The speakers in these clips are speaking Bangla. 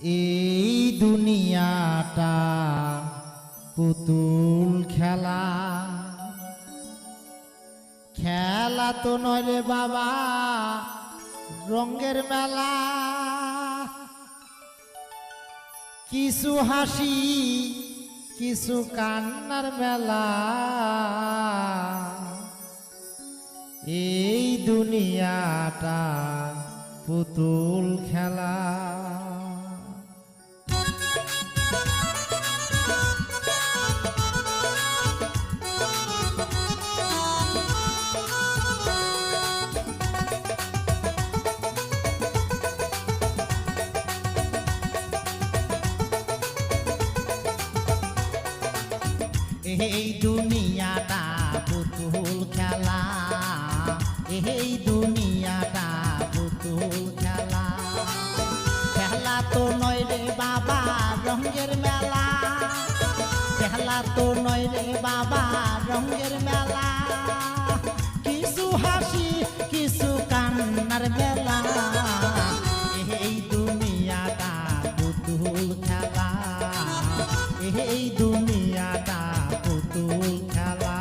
এই দুনিয়াটা পুতুল খেলা, খেলা তো নয় রে বাবা রঙের মেলা। কিছু হাসি কিছু কান্নার মেলা, এই দুনিয়াটা পুতুল খেলা। এই দুনিয়াটা পুতুল খেলা, এই দুনিয়াটা পুতুল খেলা। খেলা তো নয় রে বাবা রঙের মেলা, খেলা তো নয় রে বাবা রঙের মেলা। কিছু হাসি কিছু কান্নার মেলা, এই দুনিয়াটা পুতুল খেলা, এই দুনিয়াটা পুতুল খেলা।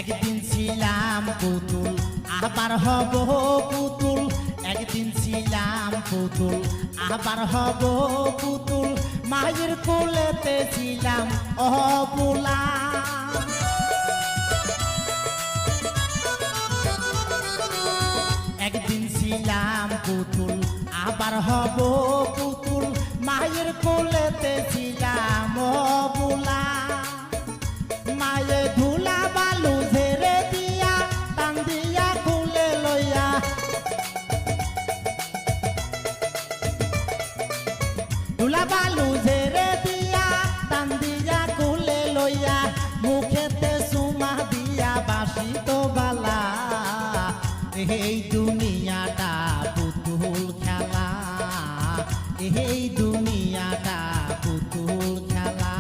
একদিন ছিলাম পুতুল আবার হব পুতুল, একদিন ছিলাম পুতুল আবার হব পুতুল। মায়ের কোলেতে ছিলাম অবুলা, একদিন ছিলাম পুতুল আবার হব পুতুল। মায়ের কোলেতে ছিলাম অবুলা, মায়ে ধুলা বালু ঝেড়ে দিয়া টান দিয়া খুলে লইয়া, ধুলা বালু ঝেড়ে দিয়া টান দিয়া খুলে লইয়া। মুখেতে সুমা দিয়া বাসিত বালা, এই দুনিয়াটা পুতুল খেলা, এই দুনিয়াটা পুতুল খেলা।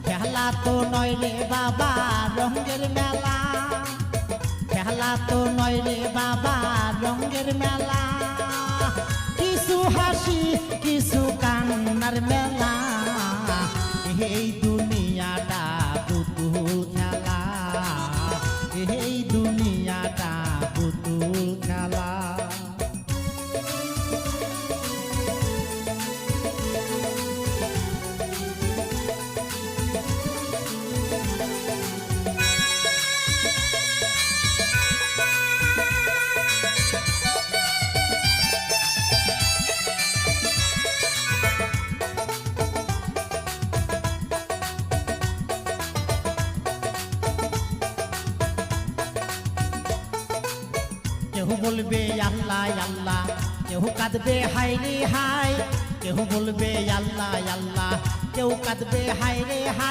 খেলা তো নয় রে বাবা রঙের মেলা, খেলা তো নয় রে বাবা রঙের মেলা। কিছু হাসি কিছু কান্নার মেলা, এই দুনিয়াটা পুতুল খেলা, এই দুনিয়াটা পুতুল খেলা। কেউ বলবে আল্লাহ আল্লাহ, কেউ কাঁদবে হায় রে হায়, কেউ বলবে আল্লাহ আল্লাহ, কেউ কাঁদবে হায় রে হায়।